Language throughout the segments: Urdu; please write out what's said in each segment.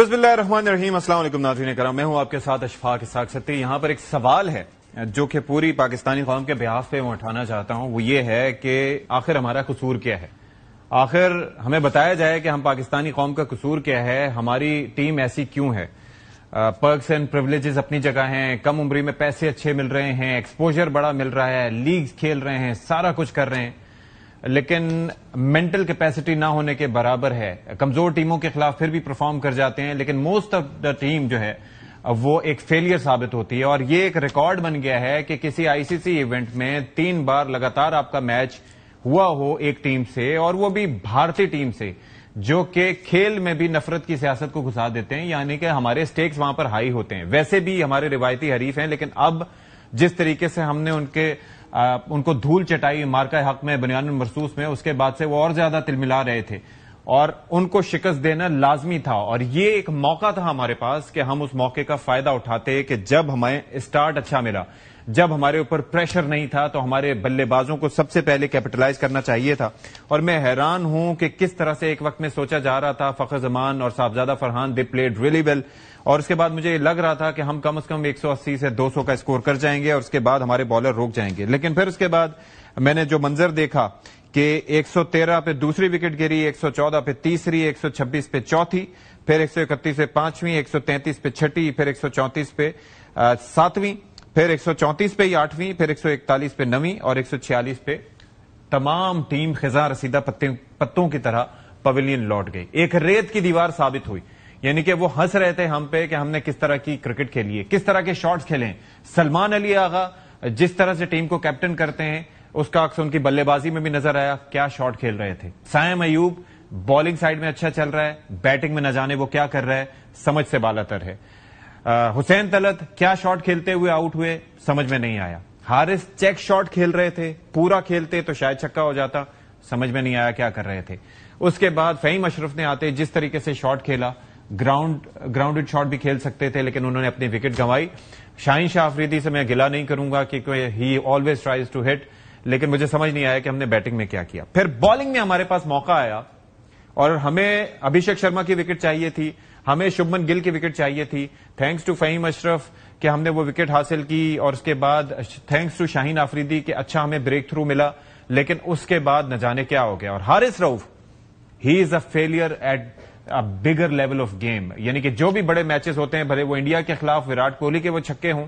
بسم اللہ الرحمن الرحیم. السلام علیکم ناظرین کرام، میں ہوں آپ کے ساتھ اشفاق اسحاق ستی. یہاں پر ایک سوال ہے جو کہ پوری پاکستانی قوم کے بحاف پہ میں اٹھانا چاہتا ہوں. وہ یہ ہے کہ آخر ہمارا قصور کیا ہے؟ آخر ہمیں بتایا جائے کہ ہم پاکستانی قوم کا قصور کیا ہے، ہماری ٹیم ایسی کیوں ہے؟ پرکس اینڈ پریولیجز اپنی جگہ ہیں، کم عمری میں پیسے اچھے مل رہے ہیں، ایکسپوجر بڑا مل رہا ہے، لیگز کھیل رہے ہیں، سارا کچھ کر رہے ہیں، لیکن مینٹل کیپیسٹی نہ ہونے کے برابر ہے. کمزور ٹیموں کے خلاف پھر بھی پرفارم کر جاتے ہیں، لیکن موسٹ آف دا ٹیم جو ہے وہ ایک فیلئر ثابت ہوتی ہے. اور یہ ایک ریکارڈ بن گیا ہے کہ کسی آئی سی سی ایونٹ میں 3 بار لگاتار آپ کا میچ ہوا ہو ایک ٹیم سے، اور وہ بھی بھارتی ٹیم سے، جو کہ کھیل میں بھی نفرت کی سیاست کو گھسا دیتے ہیں. یعنی کہ ہمارے سٹیکس وہاں پر ہائی ہوتے ہیں. ویسے بھی ہمارے روایتی حریف ہیں، لیکن اب جس طریقے سے ہم نے ان کو دھول چٹائی مارکہ حق میں، بنیان المرصوص میں، اس کے بعد سے وہ اور زیادہ تلملا رہے تھے اور ان کو شکست دینا لازمی تھا. اور یہ ایک موقع تھا ہمارے پاس کہ ہم اس موقع کا فائدہ اٹھاتے کہ جب ہمیں اسٹارٹ اچھا ملا، جب ہمارے اوپر پریشر نہیں تھا، تو ہمارے بلے بازوں کو سب سے پہلے کیپٹلائز کرنا چاہیے تھا. اور میں حیران ہوں کہ کس طرح سے ایک وقت میں سوچا جا رہا تھا فخر زمان اور صاحبزادہ Farhan they played really well, اور اس کے بعد مجھے یہ لگ رہا تھا کہ ہم کم از کم 180 سے 200 کا اسکور کر جائیں گے اور اس کے بعد ہمارے بالر روک جائیں گے. لیکن پھر اس کے بعد میں نے جو منظر دیکھا کہ 113 پہ دوسری وکٹ گری، 114 پہ تیسری، 126 پہ چوتھی، پھر 131 پہ پانچویں، 133 پہ چھٹی، پھر 134 پہ ساتویں، پھر 134 پہ 8ویں، پھر 141 پہ 9ویں اور 146 پہ تمام ٹیم خزاں رسیدہ پتوں کی طرح پویلین لوٹ گئی. ایک ریت کی دیوار ثابت ہوئی. یعنی کہ وہ ہنس رہے تھے ہم پہ کہ ہم نے کس طرح کی کرکٹ کھیلی ہے، کس طرح کے شاٹس کھیلے ہیں. سلمان علی آغا جس طرح سے ٹیم کو کیپٹن کرتے ہیں، اس کا عکس ان کی بلے بازی میں بھی نظر آیا. کیا شاٹ کھیل رہے تھے. سائم ایوب بالنگ سائیڈ میں اچھا چل رہا ہے، بیٹنگ میں نہ جانے وہ کیا کر رہا ہے، سمجھ سے بالاتر ہے. حسین طلعت کیا شاٹ کھیلتے ہوئے آؤٹ ہوئے، سمجھ میں نہیں آیا. حارث چیک شاٹ کھیل رہے تھے، پورا کھیلتے تو شاید چھکا ہو جاتا، سمجھ میں نہیں آیا کیا کر رہے تھے. اس کے بعد فہیم اشرف نے آتے جس طریقے سے شاٹ کھیلا، گراؤنڈڈ شاٹ بھی کھیل سکتے تھے، لیکن انہوں نے اپنی وکٹ گنوائی. شاہین شاہ افریدی سے میں گلہ نہیں کروں گا کیونکہ he always tries to hit, لیکن مجھے سمجھ نہیں آیا کہ ہم نے بیٹنگ میں کیا کیا. پھر بالنگ میں ہمارے پاس موقع آیا اور ہمیں ابھیشیک شرما کی وکٹ چاہیے تھی، ہمیں شبمن گل کی وکٹ چاہیے تھی. تھینکس ٹو فہیم اشرف کہ ہم نے وہ وکٹ حاصل کی، اور اس کے بعد تھینکس ٹو شاہین آفریدی کہ اچھا ہمیں بریک تھرو ملا. لیکن اس کے بعد نہ جانے کیا ہو گیا. اور Haris Rauf he is a failure at bigger level of game. یعنی کہ جو بھی بڑے میچز ہوتے ہیں، بھلے وہ انڈیا کے خلاف وراٹ کوہلی کے وہ چھکے ہوں،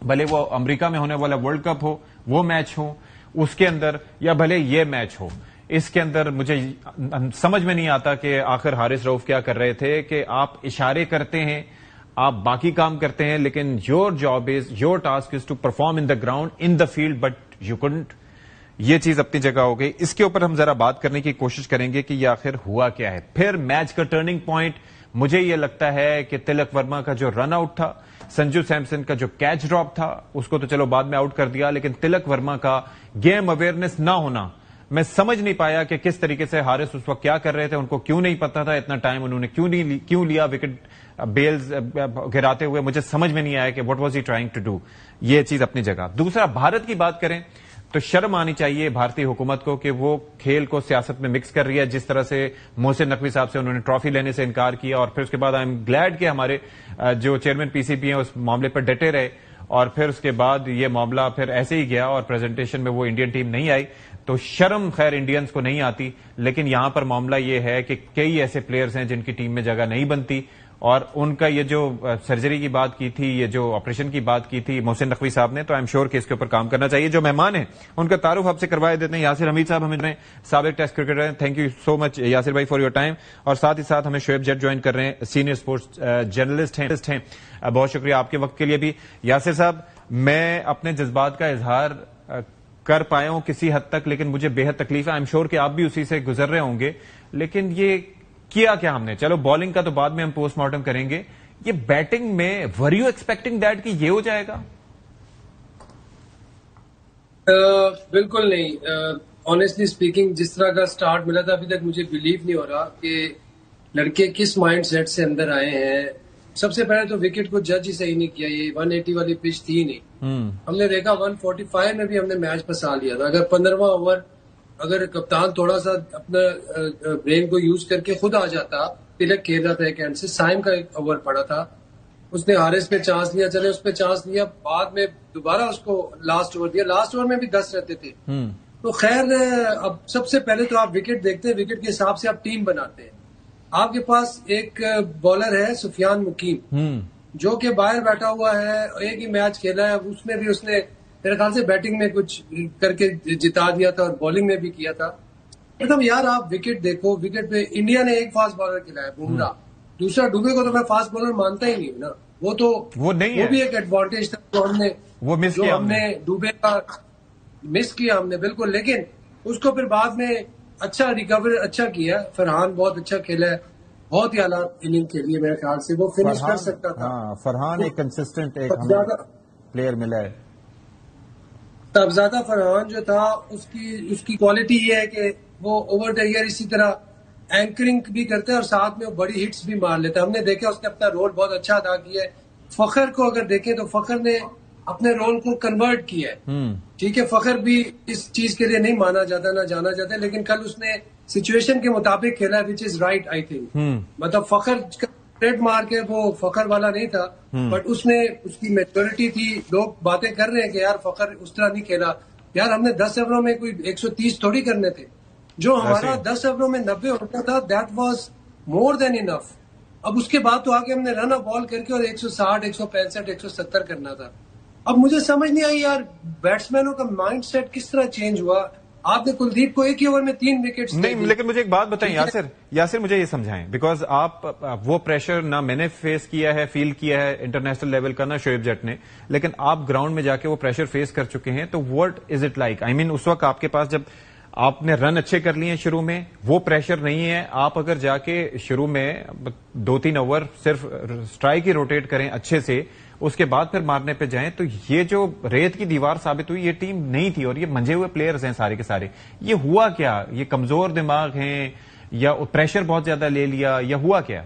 بھلے وہ امریکہ میں ہونے والا ورلڈ کپ ہو وہ میچ ہو اس کے اندر، یا بھلے یہ میچ ہو، اس کے اندر مجھے سمجھ میں نہیں آتا کہ آخر حارث رؤف کیا کر رہے تھے. کہ آپ اشارے کرتے ہیں، آپ باقی کام کرتے ہیں، لیکن your job is, your task is to perform in the ground, in the field, but you can't. یہ چیز اپنی جگہ ہو گئی. اس کے اوپر ہم ذرا بات کرنے کی کوشش کریں گے کہ یہ آخر ہوا کیا ہے. پھر میچ کا ٹرننگ پوائنٹ مجھے یہ لگتا ہے کہ تلک ورما کا جو رن آؤٹ تھا، سنجو سیمسن کا جو کیچ ڈراپ تھا، اس کو تو چلو بعد میں آؤٹ کر دیا، لیکن تلک ورما کا گیم اویئرنس نہ ہونا، میں سمجھ نہیں پایا کہ کس طریقے سے حارث اس وقت کیا کر رہے تھے. ان کو کیوں نہیں پتا تھا اتنا ٹائم انہوں نے کیوں لیا وکٹ بیلز گراتے ہوئے. مجھے سمجھ میں نہیں آیا کہ what was he trying to do. یہ چیز اپنی جگہ. دوسرا، بھارت کی بات کریں تو شرم آنی چاہیے بھارتی حکومت کو کہ وہ کھیل کو سیاست میں مکس کر رہی ہے. جس طرح سے محسن نقوی صاحب سے انہوں نے ٹرافی لینے سے انکار کیا، اور پھر اس کے بعد آئی ایم گلیڈ کہ ہمارے جو چیئرمین پی سی بی ہیں اس معاملے پر ڈٹے رہے، اور پھر اس کے بعد یہ معاملہ پھر ایسے ہی گیا اور پریزنٹیشن میں وہ انڈین ٹیم نہیں آئی. تو شرم خیر انڈینز کو نہیں آتی، لیکن یہاں پر معاملہ یہ ہے کہ کئی ایسے پلیئرز ہیں جن کی ٹیم میں جگہ نہیں بنتی، اور ان کا یہ جو سرجری کی بات کی تھی، یہ جو آپریشن کی بات کی تھی محسن نقوی صاحب نے، تو آئی ایم شیور کہ اس کے اوپر کام کرنا چاہیے. جو مہمان ہیں ان کا تعارف آپ سے کروائے دیتے ہیں. یاسر حمید صاحب ہمیں سابق ٹیسٹ کرکٹر ہیں. تھینک یو سو مچ یاسر بھائی فار یور ٹائم. اور ساتھ ہی ساتھ ہمیں شعیب جٹ جوائن کر رہے ہیں، سینئر اسپورٹس جرنلسٹ ہیں. بہت شکریہ آپ کے وقت کے لیے بھی. یاسر صاحب، میں اپنے جذبات کا اظہار کر پایا ہوں کسی حد تک، لیکن مجھے بے حد تکلیف ہے. آئی ایم شیور کہ آپ بھی اسی سے گزر رہے ہوں گے. لیکن یہ کیا ہم نے، چلو بالنگ کا تو بعد میں ہم پوسٹ مارٹم کریں گے، یہ بیٹنگ میں ور یو ایکسپیکٹنگ دیٹ کہ یہ ہو جائے گا؟ بالکل نہیں. آنیسٹلی اسپیکنگ جس طرح کا سٹارٹ ملا تھا ابھی تک مجھے بلیو نہیں ہو رہا کہ لڑکے کس مائنڈ سیٹ سے اندر آئے ہیں. سب سے پہلے تو وکٹ کو جج ہی صحیح نہیں کیا. یہ 180 والی پچ تھی نہیں. ہم نے دیکھا 145 میں بھی ہم نے میچ پھنسا لیا تھا. اگر 15واں اوور اگر کپتان تھوڑا سا اپنا برین کو یوز کر کے خود آ جاتا تلک کھیل رہا تھا ایک اینڈ سے, سائم کا ایک اوور پڑا تھا, اس نے حارث پہ چانس لیا, چلے اس پہ چانس لیا, بعد میں دوبارہ اس کو لاسٹ اوور دیا, لاسٹ اوور میں بھی 10 رہتے تھے. تو خیر اب سب سے پہلے تو آپ وکٹ دیکھتے ہیں, وکٹ کے حساب سے آپ ٹیم بناتے ہیں. آپ کے پاس ایک بالر ہے سفیان مقیم جو کہ باہر بیٹھا ہوا ہے, ایک ہی میچ کھیلا ہے, اس میں بھی اس نے میرے خیال سے بیٹنگ میں کچھ کر کے جتا دیا تھا اور بالنگ میں بھی کیا تھا. مطلب یار آپ وکٹ دیکھو, وکٹ پہ انڈیا نے ایک فاسٹ بالر کھلایا بمراہ, دوسرا ڈوبے کو تو میں فاسٹ بالر مانتا ہی نہیں ہوں نا, وہ بھی ایک ایڈوانٹیج تھا جو ہم نے ڈوبے کا مس کیا ہم نے بالکل, لیکن اس کو پھر بعد میں اچھا ریکور اچھا کیا. فرحان بہت اچھا کھیلا ہے, بہت ہی اعلیٰ اننگ کھیلی ہے, میرے خیال سے وہ فنش کر سکتا تھا. فرحان ایک کنسسٹنٹ ایک پلیئر ملا ہے. تب زیادہ فرحان جو تھا اس کی کوالٹی یہ ہے کہ وہ اوور دا ایئر اسی طرح اینکرنگ بھی کرتے ہیں اور ساتھ میں وہ بڑی ہٹس بھی مار لیتا ہے. ہم نے دیکھا اس نے اپنا رول بہت اچھا ادا کیا ہے. فخر کو اگر دیکھیں تو فخر نے اپنے رول کو کنورٹ کیا ہے. ٹھیک ہے, فخر بھی اس چیز کے لیے نہیں مانا جاتا نہ جانا جاتا, لیکن کل اس نے سچویشن کے مطابق کھیلا, وچ از رائٹ آئی تھنک. مطلب فخر ریڈ مار کے وہ فخر والا نہیں تھا, بٹ اس کی میچورٹی تھی. لوگ باتیں کر رہے ہیں کہ یار فخر اس طرح نہیں کھیلا. یار ہم نے 10 اووروں میں کوئی 130 تھوڑی کرنے تھے, جو ہمارا 10 اووروں میں 90 ہوتا تھا, دیٹ واز مور دین انف. اب اس کے بعد تو آگے ہم نے رن بال کر کے اور 160 165 170 کرنا تھا. اب مجھے سمجھ نہیں آئی یار بیٹسمینوں کا مائنڈ سیٹ کس طرح چینج ہوا. آپ نے کلدیپ کو ایک ہی اوور میں 3 وکٹس نہیں, لیکن مجھے ایک بات بتائیں یاسر مجھے یہ سمجھائیں, بیکاز آپ وہ پریشر نہ میں نے فیس کیا ہے, فیل کیا ہے انٹرنیشنل لیول کا, نہ شعیب جٹ نے, لیکن آپ گراؤنڈ میں جا کے وہ پریشر فیس کر چکے ہیں. تو واٹ از اٹ لائک, آئی مین اس وقت آپ کے پاس جب آپ نے رن اچھے کر لیے ہیں شروع میں, وہ پریشر نہیں ہے. آپ اگر جا کے شروع میں 2-3 اوور صرف اسٹرائک ہی روٹیٹ کریں اچھے سے, اس کے بعد پھر مارنے پہ جائیں, تو یہ جو ریت کی دیوار ثابت ہوئی, یہ ٹیم نہیں تھی, اور یہ منجے ہوئے پلیئرز ہیں سارے کے سارے. یہ ہوا کیا, یہ کمزور دماغ ہیں یا پریشر بہت زیادہ لے لیا, یا ہوا کیا؟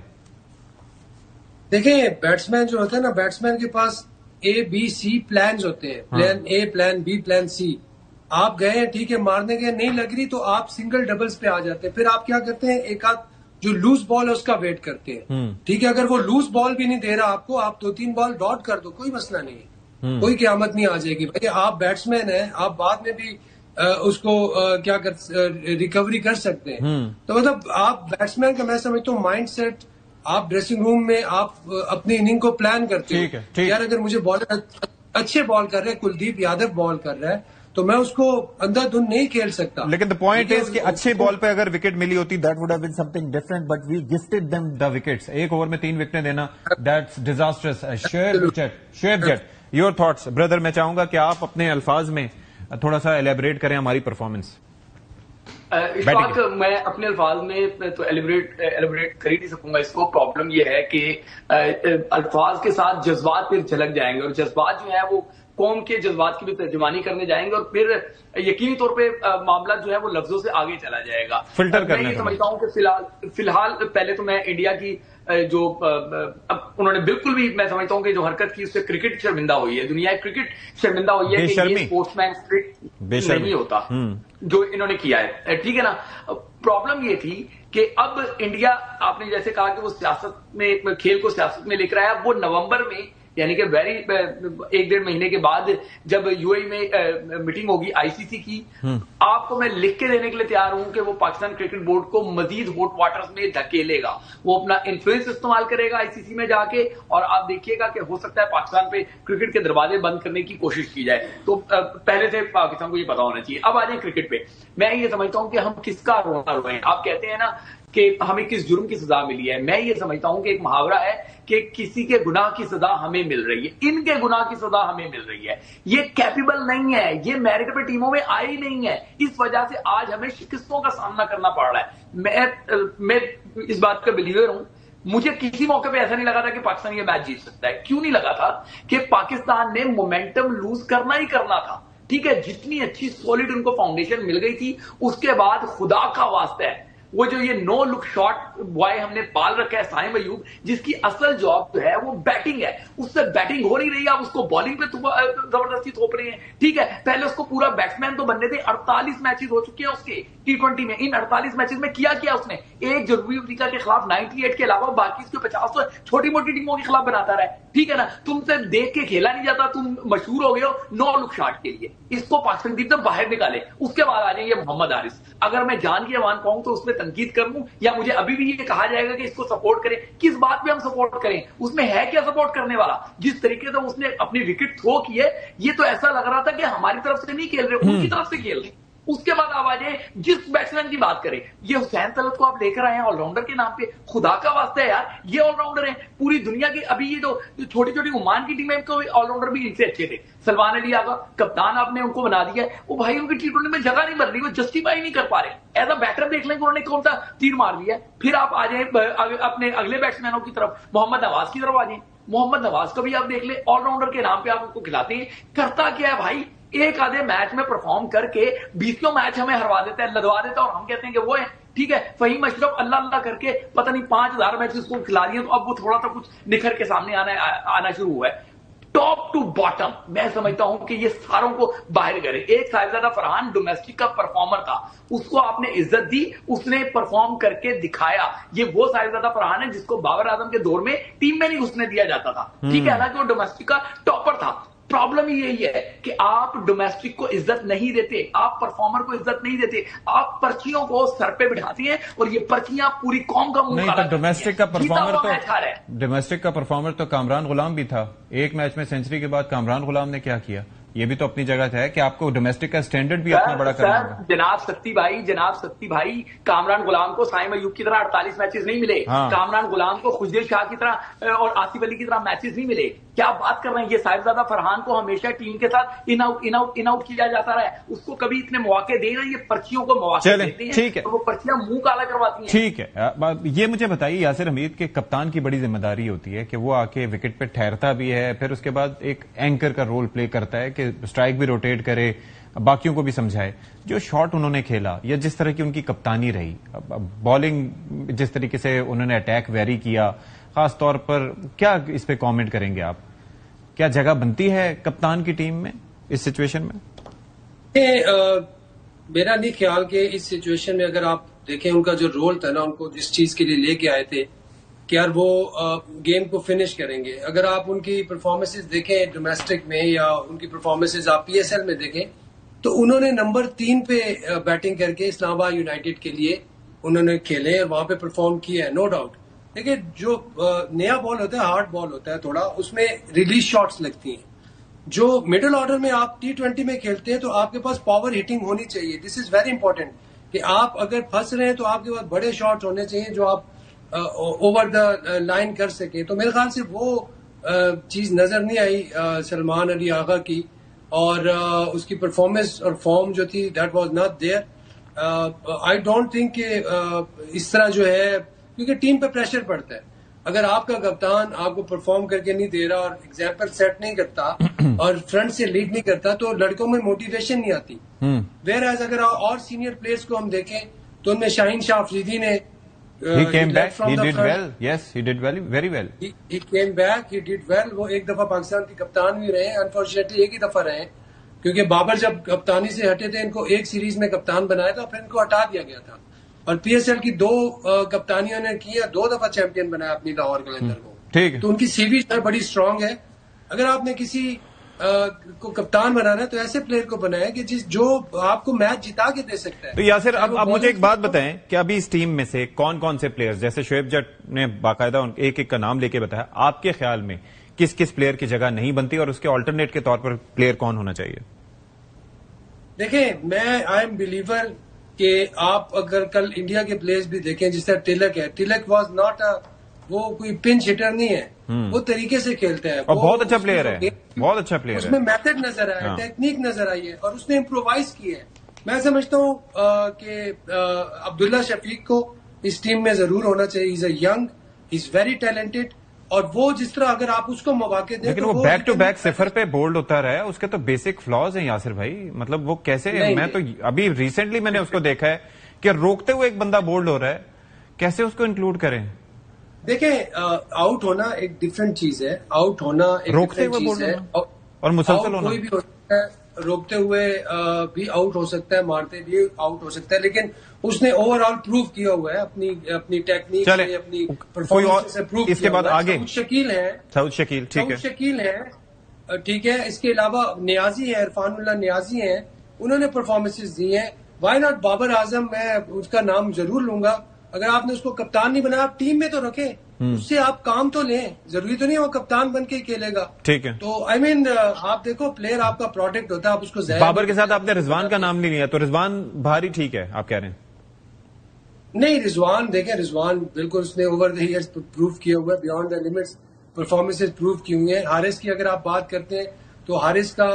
دیکھیں بیٹسمین جو ہوتے ہیں نا, بیٹسمین کے پاس ABC پلانز ہوتے ہیں, plan A, plan B, plan C. آپ گئے ٹھیک ہے, مارنے گئے, نہیں لگ رہی تو آپ سنگل ڈبلز پہ آ جاتے ہیں. پھر آپ کیا کرتے ہیں, ایک آدھ جو لوز بال ہے اس کا ویٹ کرتے ہیں. ٹھیک ہے, اگر وہ لوز بال بھی نہیں دے رہا آپ کو, آپ 2-3 بال ڈاٹ کر دو, کوئی مسئلہ نہیں ہے, کوئی قیامت نہیں آ جائے گی. بھائی آپ بیٹسمین ہیں, آپ بعد میں بھی اس کو کیا ریکوری کر سکتے ہیں. تو مطلب آپ بیٹسمین کا میں سمجھتا ہوں مائنڈ سیٹ, آپ ڈریسنگ روم میں آپ اپنی اننگ کو پلان کرتے ہیں. یار اگر مجھے بالر اچھے بال کر رہے ہیں, کلدیپ یادو بال کر رہا ہے, تو میں اس کو اندر دھن نہیں کھیل سکتا. لیکن دا پوائنٹ از کہ اچھے بال پہ اگر وکٹ ملی ہوتی, that would have been something different, but we gifted them the wickets. ایک اوور میں 3 وکٹیں دینا, that's disastrous. Shoaib Jatt, your thoughts brother. میں چاہوں گا کہ آپ اپنے الفاظ میں تھوڑا سا ایلیبریٹ کریں ہماری پرفارمنس. اس وقت میں اپنے الفاظ میں تو ایلیبریٹ کر ہی نہیں سکوں گا اس کو. پرابلم یہ ہے کہ الفاظ کے ساتھ جذبات پھر جھلک جائیں گے, اور جذبات جو ہیں وہ قوم کے جذبات کی بھی ترجمانی کرنے جائیں گے, اور پھر یقینی طور پہ معاملہ جو ہے وہ لفظوں سے آگے چلا جائے گا. فلٹر کرنے میں یہ سمجھتا ہوں کہ فی الحال پہلے تو میں انڈیا کی جو اب انہوں نے بالکل بھی, میں سمجھتا ہوں کہ جو حرکت کی اس سے کرکٹ شرمندہ ہوئی ہے, دنیا کرکٹ شرمندہ ہوئی ہے کہ یہ اسپورٹس مین اسپرٹ نہیں ہوتا جو انہوں نے کیا ہے. ٹھیک ہے نا, پرابلم یہ تھی کہ اب انڈیا, آپ نے جیسے کہا کہ وہ سیاست میں, کھیل کو سیاست میں لے کر آیا. وہ نومبر میں یعنی کہ 1-1.5 مہینے کے بعد جب UAE میں میٹنگ ہوگی ICC کی, آپ کو میں لکھ کے دینے کے لیے تیار ہوں کہ وہ پاکستان کرکٹ بورڈ کو مزید ہاٹ واٹرز میں دھکیلے گا. وہ اپنا انفلوئنس استعمال کرے گا ICC میں جا کے, اور آپ دیکھیے گا کہ ہو سکتا ہے پاکستان پہ کرکٹ کے دروازے بند کرنے کی کوشش کی جائے. تو پہلے سے پاکستان کو یہ پتا ہونا چاہیے. اب آ جائیں کرکٹ پہ. میں یہ سمجھتا ہوں کہ ہم کس کا رونا روئیں. آپ کہتے ہیں نا کہ ہمیں کس جرم کی سزا ملی ہے. میں یہ سمجھتا ہوں کہ ایک محاورہ ہے کہ کسی کے گناہ کی سزا ہمیں مل رہی ہے, ان کے گناہ کی سزا ہمیں مل رہی ہے. یہ کیپیبل نہیں ہے, یہ میرٹ پہ ٹیموں میں آئی نہیں ہے, اس وجہ سے آج ہمیں شکستوں کا سامنا کرنا پڑ رہا ہے. میں اس بات کا بلیور ہوں. مجھے کسی موقع پہ ایسا نہیں لگا تھا کہ پاکستان یہ میچ جیت سکتا ہے. کیوں نہیں لگا تھا؟ کہ پاکستان نے مومنٹم لوز کرنا ہی کرنا تھا. ٹھیک ہے, جتنی اچھی سولڈ ان کو فاؤنڈیشن مل گئی تھی, اس کے بعد خدا کا واسطہ ہے وہ جو یہ نو لک شاٹ بوائے ہم نے پال رکھا ہے سائم ایوب, جس کی اصل جاب جو ہے وہ بیٹنگ ہے, اس سے بیٹنگ ہو نہیں رہی, آپ اس کو بالنگ پہ زبردستی تھوپ رہے ہیں. ٹھیک ہے, پہلے اس کو پورا بیٹسمین تو بننے تھے. 48 میچز ہو چکے ہیں اس کے T20 میں. ان 48 میچز میں کیا اس نے ایک جنوبی افریقہ کے خلاف 98 کے علاوہ باقی اس کے 50 تو چھوٹی موٹی ٹیموں کے خلاف بناتا رہا ہے, ٹھیک ہے نا. تم سے دیکھ کے کھیلا نہیں جاتا, تم مشہور ہو گئے ہو 9 لک شاٹ کے لیے, اس کو پاکستان ٹیم سے باہر نکالے. اس کے بعد آ جائیں یہ محمد حارث. اگر میں جان کے ایوان کہوں تو اس پہ تنقید کر لوں, یا مجھے ابھی بھی یہ کہا جائے گا کہ اس کو سپورٹ کریں. کس بات پہ ہم سپورٹ کریں؟ اس میں ہے کیا سپورٹ کرنے والا؟ جس طریقے سے اس نے اپنی وکٹ تھرو کی ہے, یہ تو ایسا لگ رہا تھا کہ ہماری طرف سے نہیں کھیل رہے, ان کی طرف سے کھیل رہے. اس کے بعد آواز ہے جس بیٹسمین کی بات کریں, یہ حسین طلعت کو آپ لے کر آئے ہیں آل راؤنڈر کے نام پہ. خدا کا واسطہ ہے یار, یہ آل راؤنڈر ہیں پوری دنیا کی. ابھی یہ جو چھوٹی چھوٹی عمان کی ٹیم ہے, کو آل راؤنڈر بھی ان سے اچھے تھے. سلمان علی آغا کپتان آپ نے ان کو بنا دیا ہے, وہ بھائی ان کی ٹی20 میں جگہ نہیں بن رہی, وہ جسٹیفائی نہیں کر پا رہے. ایز اے بیٹر دیکھ لیں کہ انہوں نے کون سا تیر مار دیا ہے. پھر آپ آ جائیں اپنے اگلے بیٹسمینوں کی طرف, محمد نواز کی طرف آ جائیں. محمد نواز کا بھی آپ دیکھ لیں, آل راؤنڈر کے نام پہ آپ ان کو کھلاتے ہیں. کرتا کیا ہے بھائی, ایک آدھے میچ میں پرفارم کر کے 20 میچ ہمیں ہروا دیتا ہے, لدوا دیتا ہے, اور ہم کہتے ہیں کہ وہ ہے ٹھیک ہے. فہیم اشرف اللہ اللہ کر کے پتہ نہیں 5000 میچ اس کو کھلا دیے, تو اب وہ تھوڑا سا کچھ نکھر کے سامنے آنا شروع ہوا ہے. ٹاپ ٹو باٹم میں سمجھتا ہوں کہ یہ ساروں کو باہر کرے. ایک صاحبزادہ فرحان ڈومیسٹک کا پرفارمر تھا, اس کو آپ نے عزت دی, اس نے پرفارم کر کے دکھایا. یہ وہ صاحبزادہ فرحان ہے جس کو بابر اعظم کے دور میں ٹیم میں نہیں گھسنے دیا جاتا تھا, ٹھیک ہے, حالانکہ وہ ڈومیسٹک کا ٹاپر تھا. پرابلم یہی ہے کہ آپ ڈومیسٹک کو عزت نہیں دیتے, آپ پرفارمر کو عزت نہیں دیتے, آپ پرچیوں کو سر پہ بٹھاتے ہیں, اور یہ پرچیاں پوری قوم کا منہ کالا. ڈومیسٹک کا پرفارمر تو کامران غلام بھی تھا. ایک میچ میں سینچری کے بعد کامران غلام نے کیا کیا, یہ بھی تو اپنی جگہ ہے کہ آپ کو ڈومیسٹک کا اسٹینڈرڈ بھی اپنا بڑا کرنا ہے. جناب سکتی بھائی کامران غلام کو سائم ایوب کی طرح 48 میچز نہیں ملے, کامران غلام کو خشدیر شاہ کی طرح اور آصف علی کی طرح میچز نہیں ملے. کیا بات کر رہے ہیں؟ یہ صاحبزادہ فرحان کو ہمیشہ ٹیم کے ساتھ ان آؤٹ کیا جاتا رہا ہے, اس کو کبھی اتنے مواقع دے رہے, یہ پرچیوں کو مواقع دیتے ہیں, ٹھیک ہے, وہ پرچیاں منہ کالا کرواتی ہیں. ٹھیک ہے, یہ مجھے بتائیے یاسر حمید کے کپتان کی بڑی ذمہ داری ہوتی ہے کہ وہ آ کے وکٹ پہ ٹھہرتا بھی ہے, پھر اس کے بعد ایک اینکر کا رول پلے کرتا ہے کہ اسٹرائک بھی روٹیٹ کرے, باقیوں کو بھی سمجھائے. جو شاٹ انہوں نے کھیلا یا جس طرح کی ان کی کپتانی رہی, بالنگ جس طریقے سے انہوں نے اٹیک ویری کیا, خاص طور پر کیا اس پہ کامنٹ کریں گے آپ؟ کیا جگہ بنتی ہے کپتان کی ٹیم میں اس سچویشن میں؟ میرا نہیں خیال کہ اس سچویشن میں, اگر آپ دیکھیں ان کا جو رول تھا نا, ان کو جس چیز کے لیے لے کے آئے تھے کہ یار وہ گیم کو فنش کریں گے. اگر آپ ان کی پرفارمنسز دیکھیں ڈومیسٹک میں, یا ان کی پرفارمنسز آپ پی ایس ایل میں دیکھیں, تو انہوں نے نمبر 3 پہ بیٹنگ کر کے اسلام آباد یونائٹیڈ کے لیے انہوں نے کھیلے اور وہاں پہ پرفارم کیا ہے, نو ڈاؤٹ. دیکھیں جو نیا بال ہوتا ہے, ہارڈ بال ہوتا ہے تھوڑا, اس میں ریلیز شاٹس لگتی ہیں. جو مڈل آرڈر میں آپ T20 میں کھیلتے ہیں تو آپ کے پاس پاور ہٹنگ ہونی چاہیے. دس از ویری امپورٹنٹ کہ آپ اگر پھنس رہے ہیں تو آپ کے پاس بڑے شاٹس ہونے چاہیے جو آپ اوور دا لائن کر سکیں. تو میرے خیال سے وہ چیز نظر نہیں آئی سلمان علی آغا کی, اور اس کی پرفارمنس اور فارم جو تھی that was not there. I don't think کہ اس طرح جو ہے, کیونکہ ٹیم پہ پریشر پڑتا ہے. اگر آپ کا کپتان آپ کو پرفارم کر کے نہیں دے رہا اور ایگزامپل سیٹ نہیں کرتا اور فرنٹ سے لیڈ نہیں کرتا, تو لڑکوں میں موٹیویشن نہیں آتی. ویئر ایز اگر اور سینئر پلیئرز کو ہم دیکھیں تو ان میں شاہین شاہ افریدی نے He came back. He did well. Yes, he did very well. He came back. He did well. وہ ایک دفعہ پاکستان کے کپتان بھی رہے, انفارچونیٹلی ایک ہی دفعہ رہے, کیونکہ بابر جب کپتانی سے ہٹے تھے ان کو ایک سیریز میں کپتان بنایا تھا, پھر ان کو ہٹا دیا گیا تھا. اور پی ایس ایل کی 2 کپتانیوں نے کی, 2 دفعہ چیمپئن بنایا اپنی لاہور قلندر کو. ٹھیک, تو ان کی سی وی بڑی اسٹرانگ ہے. اگر آپ نے کسی کو کپتان بنانا ہے تو ایسے پلیئر کو بنایا کہ جو آپ کو میچ جتا کے دے سکتا ہے. تو یاسر اب مجھے ایک بات بتائیں کہ ابھی اس ٹیم میں سے کون کون سے پلیئر, جیسے شعیب جٹ نے باقاعدہ ایک ایک کا نام لے کے بتایا, آپ کے خیال میں کس کس پلیئر کی جگہ نہیں بنتی اور اس کے آلٹرنیٹ کے طور پر پلیئر کون ہونا چاہیے؟ دیکھیں میں آئی ایم بلیور کہ آپ اگر کل انڈیا کے پلیئرز بھی دیکھیں, جس طرح ٹلک ہے, ٹلک واز ناٹ وہ کوئی پنچ ہٹر نہیں ہے, وہ طریقے سے کھیلتا ہے, اور بہت اچھا پلیئر ہے, بہت اچھا پلیئر ہے. اس میں میتھڈ نظر آیا, ٹیکنیک نظر آئی ہے, اور اس نے امپرووائز کی ہے. میں سمجھتا ہوں کہ عبداللہ شفیق کو اس ٹیم میں ضرور ہونا چاہیے. Is a young, is very talented, اور وہ جس طرح اگر آپ اس کو مواقع دیں, لیکن وہ بیک ٹو بیک صفر پہ بولڈ ہوتا رہا ہے, اس کے تو بیسک فلاز ہیں یاسر بھائی. مطلب وہ کیسے, میں تو ابھی ریسنٹلی میں نے اس کو دیکھا ہے کہ روکتے ہوئے ایک بندہ بولڈ ہو رہا ہے, کیسے اس کو انکلوڈ کریں؟ دیکھیں آؤٹ ہونا ایک ڈفرینٹ چیز ہے, آؤٹ ہونا ایک ڈفرینٹ چیز ہے, اور مسلسل ہونا کوئی بھی ہو سکتا ہے. روکتے ہوئے بھی آؤٹ ہو سکتا ہے, مارتے بھی آؤٹ ہو سکتا ہے, لیکن اس نے اوور آل پروو کیا ہوا ہے اپنی ٹیکنیک سے, اپنی پرفارمنس سے پروو کیا. اس کے بعد آگے سعود شکیل ہے, ٹھیک ہے. اس کے علاوہ نیازی ہے, عرفان اللہ نیازی ہیں, انہوں نے پرفارمنسز دی ہیں. وائی ناٹ بابر اعظم, میں اس کا نام ضرور لوں گا. اگر آپ نے اس کو کپتان نہیں بنایا, آپ ٹیم میں تو رکھیں, اس سے آپ کام تو لیں. ضروری تو نہیں وہ کپتان بن کے ہی کھیلے گا. ٹھیک ہے. تو آئی مین آپ دیکھو, پلیئر آپ کا پروڈکٹ ہوتا ہے, آپ اس کو بابر کے ساتھ آپ نے رضوان کا نام نہیں لیا, تو رضوان بھاری ٹھیک ہے آپ کہہ رہے ہیں؟ نہیں, رضوان دیکھیں, رضوان بالکل اس نے اوور دا ایئرز پروو کیا ہوا ہے, beyond the limits performances prove کی ہوئی ہیں. حارث کی اگر آپ بات کرتے ہیں تو حارث کا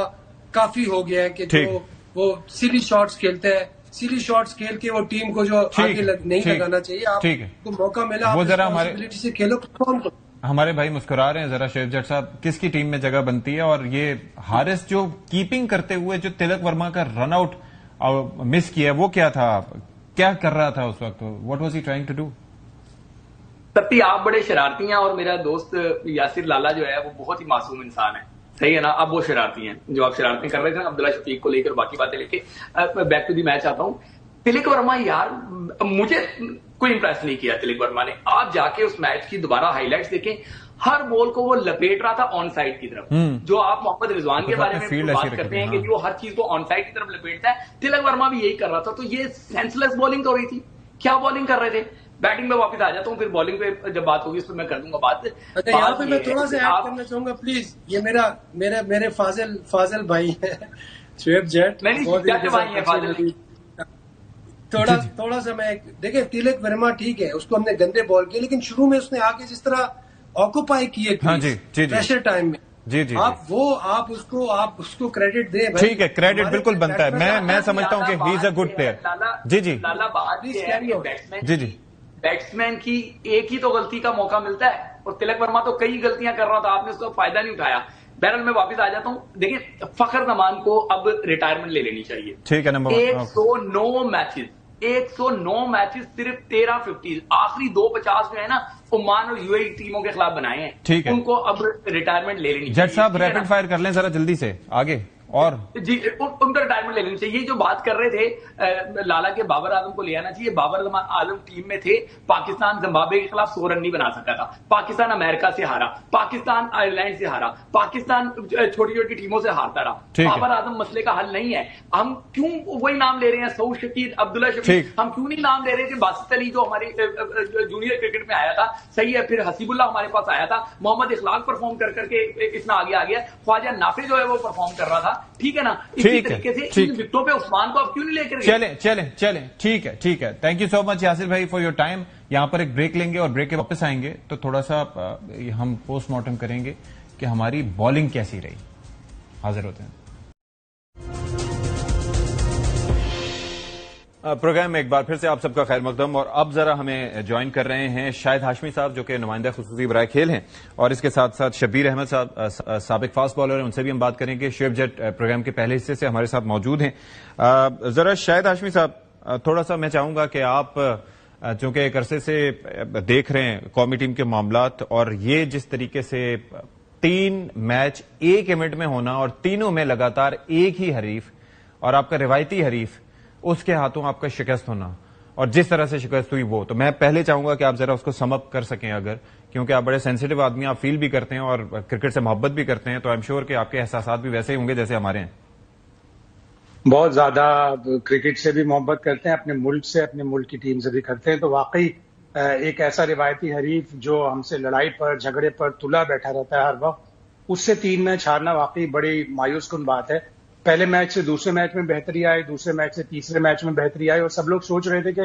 کافی ہو گیا ہے کہ جو وہ سیلی شاٹس کھیلتا ہے, سیلی شاٹس کھیل کے وہ ٹیم کو جو آگے نہیں لگانا چاہیے. آپ کو موقع ملا, وہ ذرا سے کھیلو, پرفارم کرو. ہمارے بھائی مسکرا رہے ہیں ذرا, شعیب جٹ صاحب کس کی ٹیم میں جگہ بنتی ہے؟ اور یہ حارث جو کیپنگ کرتے ہوئے جو تلک ورما کا رن آؤٹ مس کیا, وہ کیا تھا, کیا کر رہا تھا اس وقت, what was he trying to do? تپی آپ بڑے شرارتی ہیں, اور میرا دوست یاسر لالا جو ہے وہ بہت ہی معصوم انسان ہے, صحیح ہے نا. اب وہ شرارتی ہیں جو آپ شرارتیں کر رہے تھے عبداللہ شفیق کو لے کر, باقی باتیں لے کے. بیک ٹو دی میچ آتا ہوں. تلک ورما یار مجھے کوئی امپریس نہیں کیا تلک ورما نے. آپ جا کے اس میچ کی دوبارہ ہائی لائٹس دیکھیں, ہر بال کو وہ لپیٹ رہا تھا آن سائڈ کی طرف. جو آپ محمد رضوان کے بارے میں بات کرتے ہیں کہ وہ ہر چیز کو آن سائڈ کی طرف لپیٹتا ہے, تلک ورما بھی یہی کر رہا تھا. تو یہ سینس لیس بالنگ ہو رہی تھی. کیا بالنگ کر رہے تھے؟ بیٹنگ پہ واپس آ جاتا ہوں, پھر بالنگ پہ جب بات ہوگی اس پہ میں کر دوں گا بات. یہاں پہ میں تھوڑا سا ایڈ کرنا چاہوں گا پلیز. یہ میرے فاضل بھائی ہیں شعیب جٹ, تھوڑا سا میں دیکھیں, تلک ورما ٹھیک ہے, اس کو ہم نے گندے بال کیے, لیکن شروع میں اس نے آگے جس طرح آکوپائی کیے پریشر ٹائم میں, آپ اس کو کریڈٹ دیں. ٹھیک ہے, کریڈٹ بالکل بنتا ہے. میں سمجھتا ہوں کہ ہی is a good player. Batsman کی ایک ہی تو غلطی کا موقع ملتا ہے, اور تلک ورما تو کئی غلطیاں کر رہا تھا, آپ نے اس کا فائدہ نہیں اٹھایا. بہرحال میں واپس آ جاتا ہوں. دیکھیں, فخر زمان کو اب ریٹائرمنٹ لے لینی چاہیے. ٹھیک ہے, 109 میچز صرف 13 50, آخری 250 جو ہے نا عمان اور یو اے ای ٹیموں کے خلاف بنائے ہیں. ٹھیک ہے, ان کو اب ریٹائرمنٹ لے لینی چاہیے. جٹ صاحب ریپڈ فائر کر لیں ذرا جلدی سے آگے. اور جی, ان کا ریٹائرمنٹ لے لینی چاہیے. یہ جو بات کر رہے تھے لالا کے, بابر اعظم کو لے آنا چاہیے. بابر اعظم ٹیم میں تھے, پاکستان زمبابوے کے خلاف 100 رن نہیں بنا سکا تھا. پاکستان امریکہ سے ہارا, پاکستان آئرلینڈ سے ہارا, پاکستان چھوٹی چھوٹی ٹیموں سے ہارتا رہا. بابر اعظم مسئلے کا حل نہیں ہے. ہم کیوں وہی نام لے رہے ہیں, سعود شکیل, عبداللہ شفیق, ہم کیوں نہیں نام لے رہے کہ باسط علی جو ہماری جونیئر کرکٹ میں آیا تھا, صحیح ہے, پھر حسیب اللہ ہمارے پاس آیا تھا, محمد اخلاق پرفارم کر کے اتنا آگے آ گیا, خواجہ نافع جو ہے وہ پرفارم کر رہا تھا. ٹھیک ہے نا, اسی طریقے سے وکٹوں پہ عثمان کو آپ کیوں نہیں لے کر چلیں. ٹھیک ہے. تھینک یو سو مچ یاسر بھائی فار یور ٹائم. یہاں پر ایک بریک لیں گے, اور بریک کے واپس آئیں گے تو تھوڑا سا ہم پوسٹ مارٹم کریں گے کہ ہماری بالنگ کیسی رہی. حاضر ہوتے ہیں. پروگرام میں ایک بار پھر سے آپ سب کا خیر مقدم. اور اب ذرا ہمیں جوائن کر رہے ہیں شاہد ہاشمی صاحب, جو کہ نمائندہ خصوصی برائے کھیل ہیں, اور اس کے ساتھ ساتھ شبیر احمد صاحب سابق فاسٹ بالر ہیں, ان سے بھی ہم بات کریں گے. شعیب جٹ پروگرام کے پہلے حصے سے ہمارے ساتھ موجود ہیں. ذرا شاہد ہاشمی صاحب, تھوڑا سا میں چاہوں گا کہ آپ چونکہ ایک عرصے سے دیکھ رہے ہیں قومی ٹیم کے معاملات, اور یہ جس طریقے سے 3 میچ ایک ایونٹ میں ہونا, اور تینوں میں لگاتار ایک ہی حریف, اور آپ کا روایتی حریف, اس کے ہاتھوں آپ کا شکست ہونا, اور جس طرح سے شکست ہوئی وہ, تو میں پہلے چاہوں گا کہ آپ ذرا اس کو سم اپ کر سکیں اگر, کیونکہ آپ بڑے سینسیٹیو آدمی, آپ فیل بھی کرتے ہیں اور کرکٹ سے محبت بھی کرتے ہیں, تو آئی ایم شیور کہ آپ کے احساسات بھی ویسے ہی ہوں گے جیسے ہمارے ہیں. بہت زیادہ کرکٹ سے بھی محبت کرتے ہیں, اپنے ملک سے, اپنے ملک کی ٹیم سے بھی کرتے ہیں. تو واقعی ایک ایسا روایتی حریف جو ہم سے لڑائی پر, جھگڑے پر تلا بیٹھا رہتا ہے ہر وقت, اس سے 3 میچ ہارنا واقعی بڑی مایوس کن بات ہے. پہلے میچ سے دوسرے میچ میں بہتری آئی, دوسرے میچ سے تیسرے میچ میں بہتری آئی, اور سب لوگ سوچ رہے تھے کہ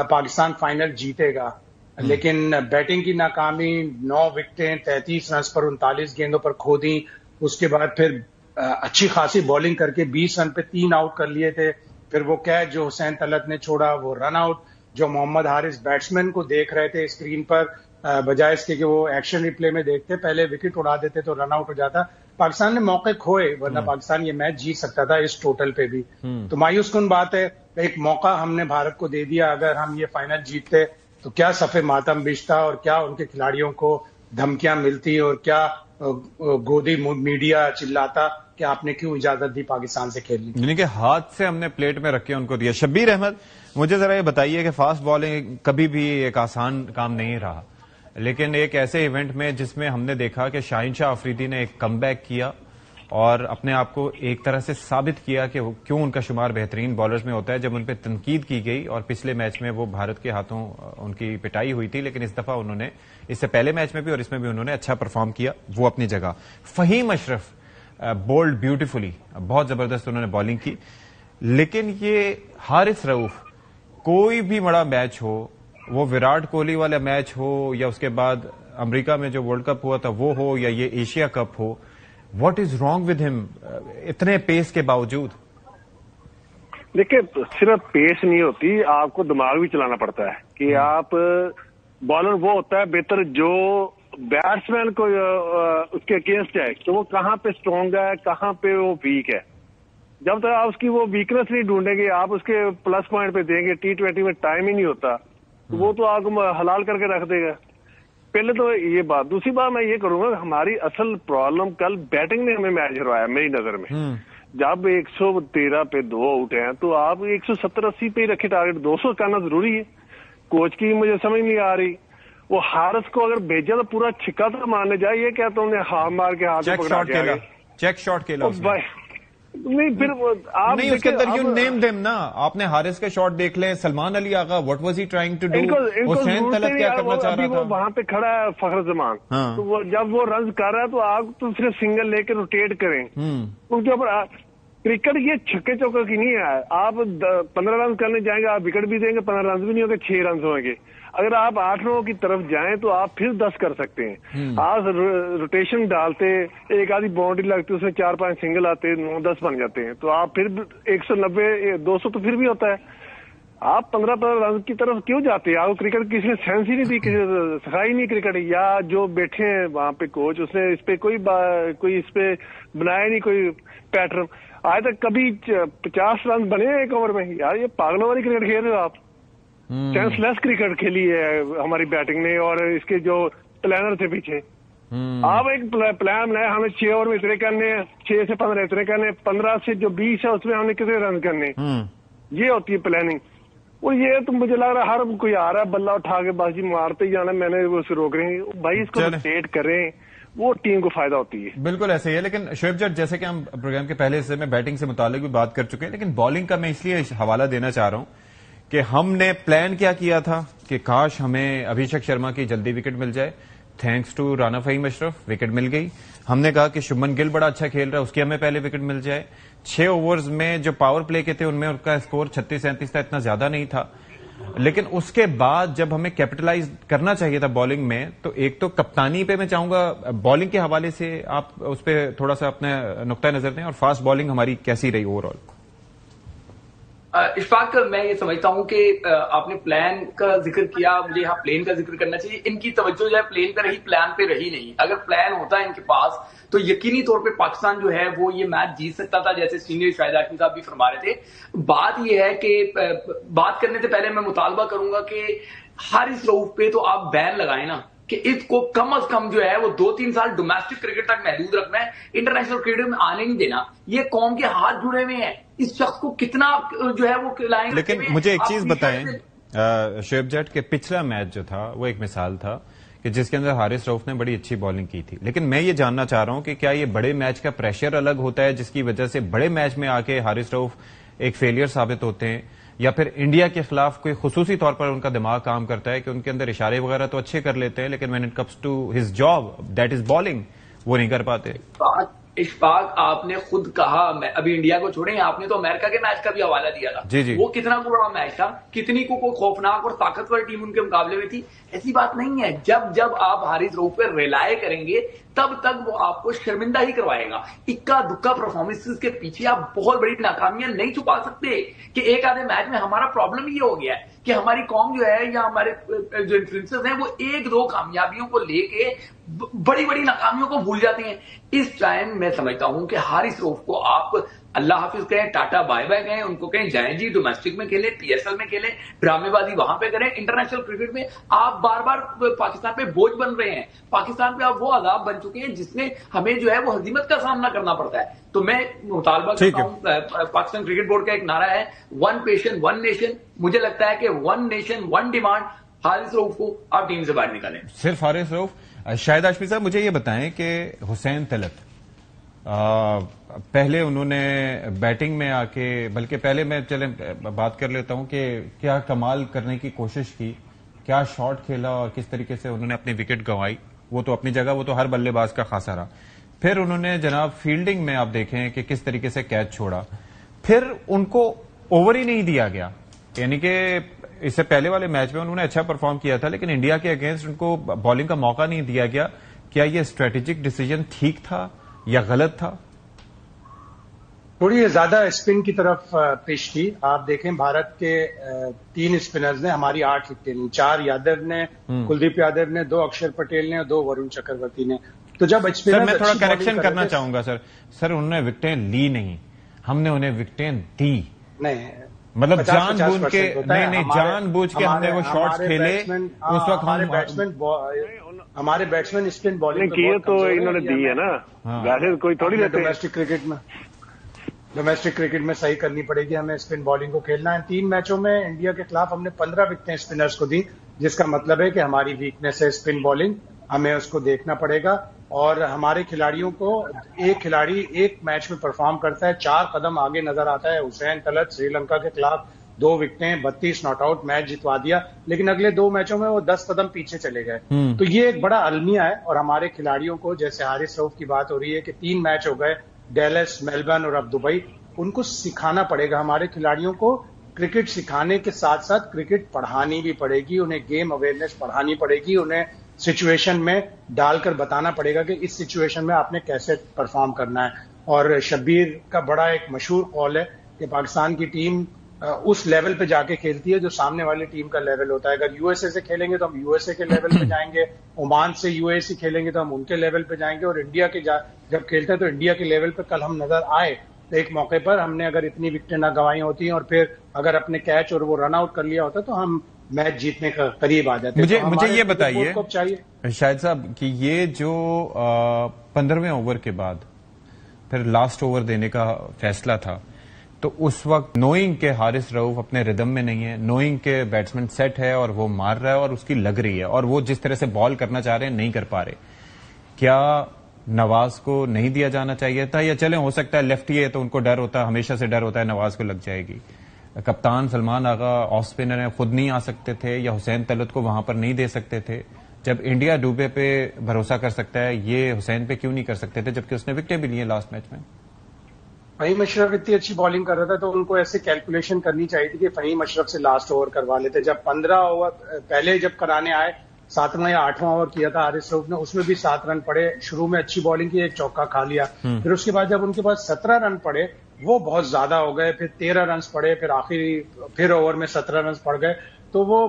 پاکستان فائنل جیتے گا, لیکن بیٹنگ کی ناکامی, 9 وکٹیں 33 رنز پر 39 گیندوں پر کھو دیں. اس کے بعد پھر اچھی خاصی بالنگ کر کے 20 رن پہ 3 آؤٹ کر لیے تھے. پھر وہ کیچ جو حسین طلعت نے چھوڑا, وہ رن آؤٹ جو محمد حارث بیٹسمین کو دیکھ رہے تھے اسکرین پر, بجائے اس کے کہ وہ ایکشن ریپلے میں دیکھتے, پہلے وکٹ اڑا دیتے تو رن آؤٹ ہو جاتا. پاکستان نے موقع کھوئے, ورنہ پاکستان یہ میچ جیت سکتا تھا اس ٹوٹل پہ بھی. تو مایوس کن بات ہے, ایک موقع ہم نے بھارت کو دے دیا. اگر ہم یہ فائنل جیتتے تو کیا صفے ماتم بچتا, اور کیا ان کے کھلاڑیوں کو دھمکیاں ملتی, اور کیا گودی میڈیا چلاتا کہ آپ نے کیوں اجازت دی پاکستان سے کھیلنے کی. یعنی کہ ہاتھ سے ہم نے پلیٹ میں رکھ کے ان کو دیا. شبیر احمد، مجھے ذرا یہ بتائیے کہ فاسٹ بالنگ کبھی بھی ایک آسان کام نہیں رہا، لیکن ایک ایسے ایونٹ میں جس میں ہم نے دیکھا کہ شاہین شاہ آفریدی نے ایک کم بیک کیا اور اپنے آپ کو ایک طرح سے ثابت کیا کہ کیوں ان کا شمار بہترین بالرز میں ہوتا ہے. جب ان پہ تنقید کی گئی اور پچھلے میچ میں وہ بھارت کے ہاتھوں ان کی پٹائی ہوئی تھی، لیکن اس دفعہ انہوں نے، اس سے پہلے میچ میں بھی اور اس میں بھی انہوں نے اچھا پرفارم کیا، وہ اپنی جگہ. فہیم اشرف بولڈ بیوٹیفلی، بہت زبردست انہوں نے بالنگ کی. لیکن یہ حارث رؤوف، کوئی بھی بڑا میچ ہو، وہ وراٹ کوہلی والا میچ ہو یا اس کے بعد امریکہ میں جو ورلڈ کپ ہوا تھا وہ ہو یا یہ Asia cup who, what is wrong with ہم اتنے پیس کے باوجود؟ دیکھیں، صرف پیس نہیں ہوتی، آپ کو دماغ بھی چلانا پڑتا ہے کہ آپ بالر وہ ہوتا ہے بہتر جو بیٹسمین کو اس کے اگینسٹ ہے کہ وہ کہاں پہ اسٹرانگ ہے، کہاں پہ وہ ویک ہے. جب تک آپ اس کی وہ ویکنس نہیں ڈھونڈیں گے، آپ اس کے پلس پوائنٹ پہ دیں گے. T20 میں ٹائم ہی نہیں ہوتا، وہ تو آپ کو حلال کر کے رکھ دے گا. پہلے تو یہ بات. دوسری بات میں یہ کروں گا، ہماری اصل پرابلم کل بیٹنگ نے ہمیں میچ ہروایا میری نظر میں. جب 113 پہ 2 آؤٹ ہیں تو آپ 170-80 پہ ہی رکھے ٹارگیٹ. 200 کرنا ضروری ہے. کوچ کی مجھے سمجھ نہیں آ رہی. وہ حارث کو اگر بھیجا تو پورا چھکا تو مارنے جائے، یہ کہتا ہوں نے ہاتھ مار کے ہاتھ پکڑا کے چیک شاٹ کھیلا نہیں. پھر آپ نہیں، اس کے اندر یو نیم دیم نا. آپ نے حارث کے شاٹ دیکھ لیں. Salman Ali Agha, what was he trying to do? Hussain Talat کیا کرنا چاہ رہا تھا؟ وہاں پہ کھڑا ہے فخر زمان، تو جب وہ رنز کر رہا ہے تو آپ تو صرف سنگل لے کے روٹیٹ کریں ان کے اوپر. کرکٹ یہ چھکے چوکے کی نہیں ہے. آپ 15 رنز کرنے جائیں گے، آپ وکٹ بھی دیں گے، 15 رنز بھی نہیں ہوگے، 6 رنز ہوئیں گے. اگر آپ 8 رنوں کی طرف جائیں تو آپ پھر 10 کر سکتے ہیں. آپ روٹیشن ڈالتے، ایک آدھی باؤنڈری لگتی، اس میں 4-5 سنگل آتے، 9-10 بن جاتے ہیں. تو آپ پھر 190-200 تو پھر بھی ہوتا ہے. آپ 15 رنز کی طرف کیوں جاتے ہیں؟ آپ کو کرکٹ کسی نے سینس ہی نہیں دی، کسی نے سکھائی نہیں کرکٹ. یا جو بیٹھے ہیں وہاں پہ کوچ، اس نے اس پہ کوئی اس پہ بنایا نہیں کوئی پیٹرن. آج تک کبھی 50 رن بنے ایک اوور میں؟ یار یہ پاگلوں والی کرکٹ کھیل رہے ہو آپ. سینس لیس کرکٹ کھیلی ہے ہماری بیٹنگ نے اور اس کے جو پلانر تھے پیچھے. آپ ایک پلان بنایا، ہمیں 6 اوور میں اتنے کرنے ہیں، 6 سے 15 اتنے کرنے، 15 سے جو 20 ہے اس میں ہم نے کتنے رن کرنے. یہ ہوتی ہے پلاننگ. وہ یہ تو مجھے لگ رہا ہے ہر کوئی آ رہا ہے بلہ اٹھا کے بازی مارتے ہی جانا، میں نے اسے روک رہے ہیں. بھائی اس کو روٹیٹ کریں، وہ ٹیم کو فائدہ ہوتی ہے. بالکل ایسے ہی ہے. لیکن شعیب جٹ، جیسے کہ ہم پروگرام کے پہلے حصے میں بیٹنگ سے متعلق بھی بات کر چکے ہیں، لیکن بالنگ کا میں اس لیے حوالہ دینا چاہ رہا ہوں کہ ہم نے پلان کیا تھا کہ کاش ہمیں ابھیشیک شرما کی جلدی وکٹ مل جائے. Thanks to Rana Faheem Ashraf wicket مل گئی. ہم نے کہا کہ شبمن گل بڑا اچھا کھیل رہا ہے، اس کی ہمیں پہلے وکٹ مل جائے. 6 اوورز میں جو پاور پلے کے تھے ان میں ان کا اسکور 36-37 تھا، اتنا زیادہ نہیں تھا. لیکن اس کے بعد جب ہمیں کیپٹلائز کرنا چاہیے تھا بالنگ میں، تو ایک تو کپتانی پہ میں چاہوں گا بالنگ کے حوالے سے آپ اس پہ تھوڑا سا اپنا نقطہ نظر دیں، اور فاسٹ بالنگ ہماری کیسی رہی اوور آل؟ اشفاق، میں یہ سمجھتا ہوں کہ آپ نے پلان کا ذکر کیا، مجھے یہاں پلین کا ذکر کرنا چاہیے. ان کی توجہ جو ہے پلین پہ رہی، پلان پہ رہی نہیں. اگر پلان ہوتا ہے ان کے پاس تو یقینی طور پہ پاکستان جو ہے وہ یہ میچ جیت سکتا تھا، جیسے سینئر شاہد ہاشمی صاحب بھی فرما رہے تھے. بات یہ ہے کہ بات کرنے سے پہلے میں مطالبہ کروں گا کہ حارث رؤوف پہ تو آپ بین لگائیں نا، کہ اس کو کم از کم جو ہے وہ 2-3 سال ڈومیسٹک کرکٹ تک محدود رکھنا ہے، انٹرنیشنل کرکٹ میں آنے نہیں دینا. یہ قوم کے ہاتھ جڑے ہوئے ہیں، اس شخص کو کتنا جو ہے وہ کھلائیں. لیکن مجھے ایک چیز بتائیں شعیب جٹ، کہ پچھلا میچ جو تھا وہ ایک مثال تھا کہ جس کے اندر حارث رؤوف نے بڑی اچھی بالنگ کی تھی. لیکن میں یہ جاننا چاہ رہا ہوں کہ کیا یہ بڑے میچ کا پریشر الگ ہوتا ہے جس کی وجہ سے بڑے میچ میں آ کے حارث رؤوف ایک فیلئر ثابت ہوتے ہیں، یا پھر انڈیا کے خلاف کوئی خصوصی طور پر ان کا دماغ کام کرتا ہے کہ ان کے اندر اشارے وغیرہ تو اچھے کر لیتے ہیں، لیکن when it comes to his job that is bowling وہ نہیں کر پاتے؟ اشفاق، آپ نے خود کہا، ابھی انڈیا کو چھوڑیں، آپ نے تو امریکہ کے میچ کا بھی حوالہ دیا تھا. جی وہ کتنا بڑا میچ تھا، کتنی کو خوفناک اور طاقتور ٹیم ان کے مقابلے میں تھی. ایسی بات نہیں ہے. جب آپ حارث رؤوف پہ ریلائے کریں گے تب تک وہ آپ کو شرمندہ ہی کروائے گا. اکا دکا پرفارمنس کے پیچھے آپ بہت بڑی ناکامیاں نہیں چھپا سکتے. کہ ایک آدھے میچ میں ہمارا پرابلم یہ ہو گیا ہے کہ ہماری قوم جو ہے یا ہمارے جو انفلوئنسرز ہیں وہ 1-2 کامیابیوں کو لے کے بڑی بڑی ناکامیوں کو بھول جاتے ہیں. اس ٹائم میں سمجھتا ہوں کہ حارث رؤوف کو آپ اللہ حافظ کہیں, ٹاٹا بائے بائے کہیں, ان کو کہیں جائیں جی ڈومیسٹک میں کھیلیں, پی ایس ایل میں کھیلیں, ڈرامے بازی وہاں پہ کریں. انٹرنیشنل کرکٹ میں آپ بار بار پاکستان پہ بوجھ بن رہے ہیں, پاکستان پہ آپ وہ عذاب بن چکے ہیں جس میں ہمیں جو ہے وہ ہزیمت کا سامنا کرنا پڑتا ہے. تو میں مطالبہ کرتا ہوں, پاکستان کرکٹ بورڈ کا ایک نعرہ ہے ون پیشن ون نیشن. مجھے لگتا ہے کہ one nation one demand. Haris Rauf کو آپ ٹیم سے باہر نکالیں. صرف حارث رؤف. شاہد ہاشمی صاحب مجھے یہ بتائیں کہ حسین طلعت پہلے انہوں نے بیٹنگ میں آ کے, بلکہ پہلے میں چلیں بات کر لیتا ہوں کہ کیا کمال کرنے کی کوشش کی, کیا شاٹ کھیلا اور کس طریقے سے انہوں نے اپنی وکٹ گنوائی. وہ تو اپنی جگہ, وہ تو ہر بلے باز کا خاصا رہا. پھر انہوں نے جناب فیلڈنگ میں آپ دیکھیں کہ کس طریقے سے کیچ چھوڑا. پھر ان کو اوور ہی نہیں دیا گیا, یعنی کہ اس سے پہلے والے میچ میں انہوں نے اچھا پرفارم کیا تھا لیکن انڈیا کے اگینسٹ ان کو بالنگ کا موقع نہیں دیا گیا. کیا یہ اسٹریٹجک ڈیسیجن ٹھیک تھا یا غلط تھا؟ تھوڑی زیادہ اسپن کی طرف پیش تھی. آپ دیکھیں بھارت کے 3 اسپنرز نے ہماری 8 وکٹیں لی, 4 یادو نے, کلدیپ یادو نے, 2 اکشر پٹیل نے اور 2 ورون چکرورتی نے. تو جب سر میں تھوڑا کریکشن کرنا چاہوں گا سر انہوں نے وکٹیں لی نہیں, ہم نے انہیں وکٹیں دی. نہیں مطلب جان بوجھ کے, نہیں جان بوجھ کے ہم نے وہ شاٹس کھیلے. اس وقت ہمارے بیٹسمین اسپن بالنگ کیے تو انہوں نے دی ہے نا, ویسے کوئی تھوڑی ڈومیسٹک کرکٹ میں صحیح کرنی پڑے گی, ہمیں اسپن بالنگ کو کھیلنا ہے. 3 میچوں میں انڈیا کے خلاف ہم نے 15 وکٹیں اسپنرز کو دی, جس کا مطلب ہے کہ ہماری ویکنیس ہے اسپن بالنگ, ہمیں اس کو دیکھنا پڑے گا. اور ہمارے کھلاڑیوں کو ایک کھلاڑی ایک میچ میں پرفارم کرتا ہے 4 قدم آگے نظر آتا ہے. حسین طلعت سری لنکا کے خلاف 2 وکٹیں, 32 ناٹ آؤٹ, میچ جتوا دیا, لیکن اگلے 2 میچوں میں وہ 10 قدم پیچھے چلے گئے. تو یہ ایک بڑا المیہ ہے. اور ہمارے کھلاڑیوں کو, جیسے حارث رؤف کی بات ہو رہی ہے کہ 3 میچ ہو گئے, ڈیلس, میلبرن اور اب دبئی, ان کو سکھانا پڑے گا. ہمارے کھلاڑیوں کو کرکٹ سکھانے کے ساتھ ساتھ کرکٹ پڑھانی بھی پڑے گی, انہیں گیم اویئرنیس پڑھانی پڑے گی, انہیں سچویشن میں ڈال کر بتانا پڑے گا کہ اس سچویشن میں آپ نے کیسے پرفارم کرنا ہے. اور شبیر کا بڑا ایک مشہور قول ہے کہ پاکستان کی ٹیم اس لیول پہ جا کے کھیلتی ہے جو سامنے والی ٹیم کا لیول ہوتا ہے. اگر یو ایس اے سے کھیلیں گے تو ہم یو ایس اے کے لیول پہ جائیں گے, عمان سے یو ایس اے کھیلیں گے تو ہم ان کے لیول پہ جائیں گے, اور انڈیا کے جب کھیلتے ہیں تو انڈیا کے لیول پہ کل ہم نظر آئے. ایک موقع پر ہم نے اگر اتنی وکٹیں نہ گنوائی ہوتی ہیں اور پھر اگر اپنے کیچ اور وہ رن آؤٹ کر لیا ہوتا تو ہم میچ جیتنے کا قریب آ جاتے. مجھے یہ بتائیے شاہد صاحب کہ یہ جو 15ویں اوور کے بعد پھر لاسٹ اوور دینے کا فیصلہ تھا, تو اس وقت نوئنگ کہ حارث رؤف اپنے ردم میں نہیں ہے, نوئنگ کہ بیٹسمین سیٹ ہے اور وہ مار رہا ہے اور اس کی لگ رہی ہے اور وہ جس طرح سے بال کرنا چاہ رہے ہیں نہیں کر پا رہے, کیا نواز کو نہیں دیا جانا چاہیے تھا؟ یا چلیں ہو سکتا ہے لیفٹی ہے تو ان کو ڈر ہوتا ہے, ہمیشہ سے ڈر ہوتا ہے نواز کو لگ جائے گی. کپتان سلمان آغا آف اسپنر ہیں, خود نہیں آ سکتے تھے, یا حسین طلعت کو وہاں پر نہیں دے سکتے تھے؟ جب انڈیا ڈوبے پہ بھروسہ کر سکتا ہے, یہ حسین پہ کیوں نہیں کر سکتے تھے جبکہ اس نے وکٹیں بھی لی ہیں لاسٹ میچ میں؟ فہیم اشرف اتنی اچھی بالنگ کر رہا تھا تو ان کو ایسے کیلکولیشن کرنی چاہیے تھی کہ فہیم اشرف سے لاسٹ اوور کروا لیتے. جب 15 اوور پہلے جب کرانے آئے, 7واں یا 8واں اوور کیا تھا حارث رؤف نے, اس میں بھی 7 رن پڑے. شروع میں اچھی بالنگ کی, ایک چوکا کھا لیا, پھر اس کے بعد جب ان کے پاس 17 رن پڑے وہ بہت زیادہ ہو گئے, پھر 13 رنز پڑے, پھر آخری پھر اوور میں 17 رنز پڑ گئے, تو وہ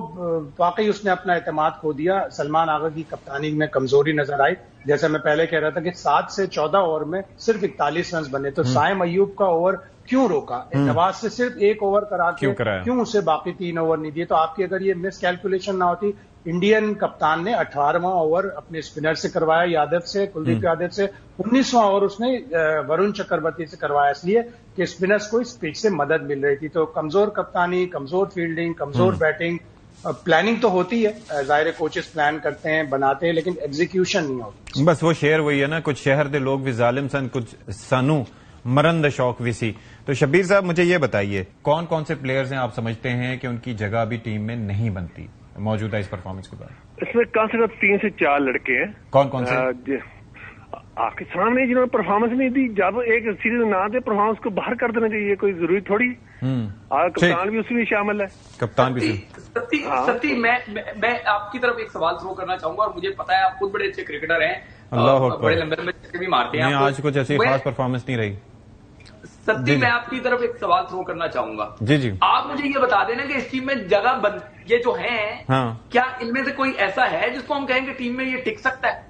واقعی اس نے اپنا اعتماد کھو دیا. سلمان آغا کی کپتانی میں کمزوری نظر آئی. جیسا میں پہلے کہہ رہا تھا کہ 7 سے 14 اوور میں صرف 41 رنز بنے, تو سائم ایوب کا اوور کیوں روکا؟ نواز سے صرف 1 اوور کرا کے کیوں اسے باقی 3 اوور نہیں دیے؟ تو آپ کی اگر یہ مس کیلکولیشن نہ ہوتی, انڈین کپتان نے 18واں اوور اپنے اسپنر سے کروایا, یادو سے, کلدیپ یادو سے. 19واں اوور اس نے ورون چکرورتی سے کروایا, اس لیے کہ اسپنرز کو اس پچ سے مدد مل رہی تھی. تو کمزور کپتانی, کمزور فیلڈنگ, کمزور بیٹنگ. پلاننگ تو ہوتی ہے, ظاہر کوچز پلان کرتے ہیں, بناتے ہیں, لیکن ایگزیکیوشن نہیں ہوتی. بس وہ شعر وہی ہے نا, کچھ شہر دے لوگ بھی ظالم سن, کچھ سانو مرند شوق بھی سی. تو شبیر صاحب مجھے یہ بتائیے, کون کون سے پلیئرز ہیں آپ سمجھتے ہیں کہ ان کی جگہ ابھی ٹیم میں نہیں بنتی موجودہ اس پرفارمنس کے بعد؟ اس میں کم سے کم 3 سے 4 لڑکے ہیں. کون کون سے آپ کے سامنے جنہوں نے پرفارمنس نہیں دی؟ جب ایک سیریز نہ دے پرفارمنس کو باہر کر دینا چاہیے, کوئی ضروری تھوڑی. کپتان بھی اس میں شامل ہے. کپتان بھی ستی میں آپ کی طرف ایک سوال شروع کرنا چاہوں گا, اور مجھے پتا ہے آپ خود بڑے اچھے کرکٹر ہیں, بڑے لمبے لمبے بھی مارتے ہیں. آج کچھ ایسی خاص پرفارمنس نہیں رہی. ستی میں آپ کی طرف ایک سوال شروع کرنا چاہوں گا. جی آپ مجھے یہ بتا دینا کہ اس ٹیم میں جگہ یہ جو ہیں, کیا ان میں سے کوئی ایسا ہے جس کو ہم کہیں کہ ٹیم میں یہ ٹک سکتا ہے؟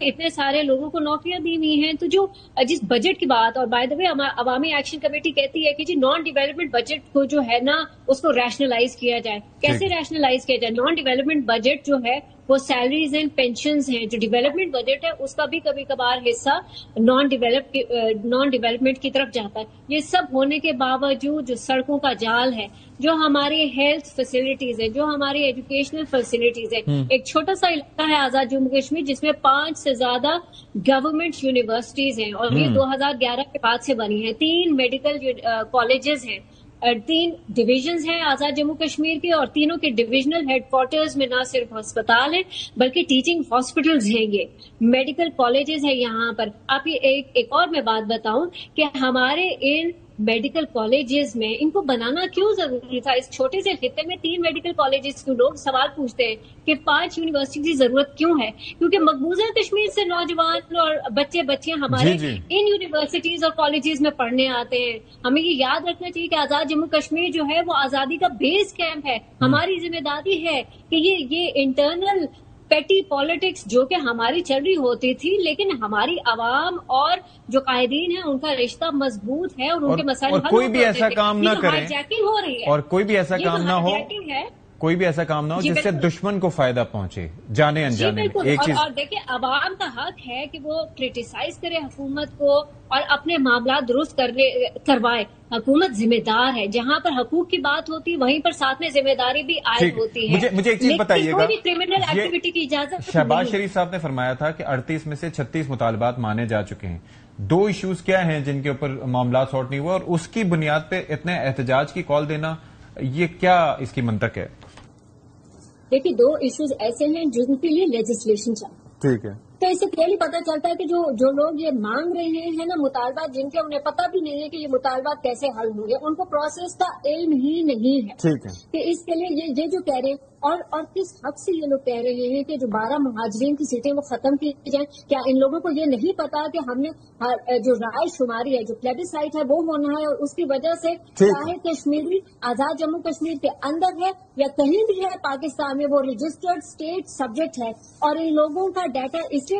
اتنے سارے لوگوں کو نوکریاں دی ہوئی ہیں. تو جو جس بجٹ کی بات, اور بائی دا وے عوامی ایکشن کمیٹی کہتی ہے کہ جی نان ڈیولپمنٹ بجٹ کو جو ہے نا اس کو ریشنلائز کیا جائے. کیسے ریشنلائز کیا جائے؟ نان ڈیولپمنٹ بجٹ جو ہے وہ سیلریز اینڈ پینشنز ہیں. جو ڈیولپمنٹ بجٹ ہے اس کا بھی کبھی کبھار حصہ نان ڈیولپمنٹ کی طرف جاتا ہے. یہ سب ہونے کے باوجود جو سڑکوں کا جال ہے, جو ہماری ہیلتھ فیسلٹیز ہے, جو ہماری ایجوکیشنل فیسلٹیز ہے, ایک چھوٹا سا علاقہ ہے آزاد جموں کشمیر جس میں 5 سے زیادہ گورنمنٹ یونیورسٹیز ہیں, اور یہ 2011 کے بعد سے بنی ہیں. 3 میڈیکل کالجز ہیں, 3 ڈویژنز ہیں آزاد جموں کشمیر کے, اور تینوں کے ڈویژنل ہیڈ کوارٹرز میں نہ صرف ہسپتال ہیں بلکہ ٹیچنگ ہاسپٹلز ہیں, یہ میڈیکل کالجز ہیں یہاں پر. آپ یہ ایک اور میں بات بتاؤں کہ ہمارے ان میڈیکل کالجز میں ان کو بنانا کیوں ضروری تھا؟ اس چھوٹے سے خطے میں 3 میڈیکل کالجز کیوں؟ لوگ سوال پوچھتے ہیں کہ 5 یونیورسٹی کی ضرورت کیوں ہے؟ کیونکہ مقبوضہ کشمیر سے نوجوان اور بچیاں ہمارے ان یونیورسٹیز اور کالجز میں پڑھنے آتے ہیں. ہمیں یہ یاد رکھنا چاہیے کہ آزاد جموں کشمیر جو ہے وہ آزادی کا بیس کیمپ ہے. ہماری ذمہ داری ہے کہ یہ انٹرنل پیٹی پالیٹکس جو کہ ہماری چل رہی ہوتی تھی, لیکن ہماری عوام اور جو قائدین ہیں ان کا رشتہ مضبوط ہے اور ان کے مسائل حل کوئی بھی ایسا کام نہ کرے, ہو رہی ہے, اور کوئی بھی ایسا کام نہ ہو, کوئی بھی ایسا کام نہ ہو جس سے دشمن کو فائدہ پہنچے جانے انجانے. اور دیکھیں عوام کا حق ہے کہ وہ کرٹیسائز کرے حکومت کو اور اپنے معاملات درست کروائے. حکومت ذمہ دار ہے, جہاں پر حقوق کی بات ہوتی وہیں پر ساتھ میں ذمہ داری بھی عائد ہوتی ہے. مجھے ایک چیز بتائیے گا, کرمنل ایکٹیویٹی کی اجازت. شہباز شریف صاحب نے فرمایا تھا کہ 38 میں سے 36 مطالبات مانے جا چکے ہیں. 2 ایشوز کیا ہیں جن کے اوپر معاملات سارٹ نہیں ہوئے, اور اس کی بنیاد پہ اتنے احتجاج کی کال دینا, یہ کیا اس کی منطق ہے؟ دیکھیے 2 ایشوز ایسے ہیں جن کے لیے لیجسلیشن چاہیے. ٹھیک ہے. تو اس سے کلیئرلی پتہ چلتا ہے کہ جو لوگ یہ مانگ رہے ہیں نا مطالبات, جن کے انہیں پتہ بھی نہیں ہے کہ یہ مطالبات کیسے حل ہوں گے, ان کو پروسیس کا علم ہی نہیں ہے. ٹھیک ہے. کہ اس کے لیے یہ جو کہہ رہے ہیں, اور کس حق سے یہ لوگ کہہ رہے ہیں کہ جو 12 مہاجرین کی سیٹیں وہ ختم کی جائیں؟ کیا ان لوگوں کو یہ نہیں پتا کہ ہم نے جو رائے شماری ہے, جو پلیبیسائٹ ہے وہ ہونا ہے, اور اس کی وجہ سے چاہے کشمیری آزاد جموں کشمیر کے اندر ہے یا کہیں بھی ہے پاکستان میں, وہ رجسٹرڈ اسٹیٹ سبجیکٹ ہے, اور ان لوگوں کا ڈیٹا اس لیے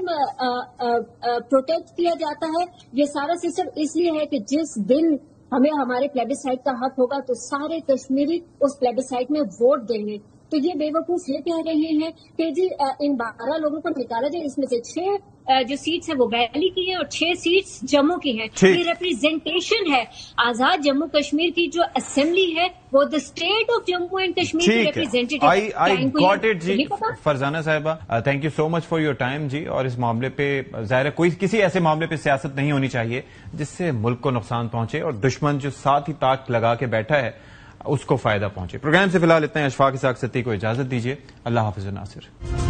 پروٹیکٹ کیا جاتا ہے. یہ سارا سسٹم اس لیے ہے کہ جس دن ہمیں ہمارے پلیبیسائٹ کا حق ہوگا تو سارے کشمیری اس پلیبیسائٹ میں ووٹ دیں گے. تو یہ بے وقوف یہ کہہ رہے ہیں کہ جی ان 12 لوگوں کو نکالا جائے, اس میں سے 6 جو سیٹس ہیں وہ ویلی کی ہیں اور 6 سیٹس جموں کی ہیں. یہ ریپرزینٹیشن ہے آزاد جموں کشمیر کی. جو اسمبلی ہے وہ the state of Jammu and Kashmir کی representative. I got it ji. Farzana صاحبہ, thank you so much for your time ji. اور اس معاملے پہ ظاہر ہے کسی ایسے معاملے پہ سیاست نہیں ہونی چاہیے جس سے ملک کو نقصان پہنچے اور دشمن جو ساتھ ہی تاک لگا کے بیٹھا ہے اس کو فائدہ پہنچے. پروگرام سے فی الحال اتنا. اشفاق اسحاق ستی کو اجازت دیجیے. اللہ حافظ ناصر.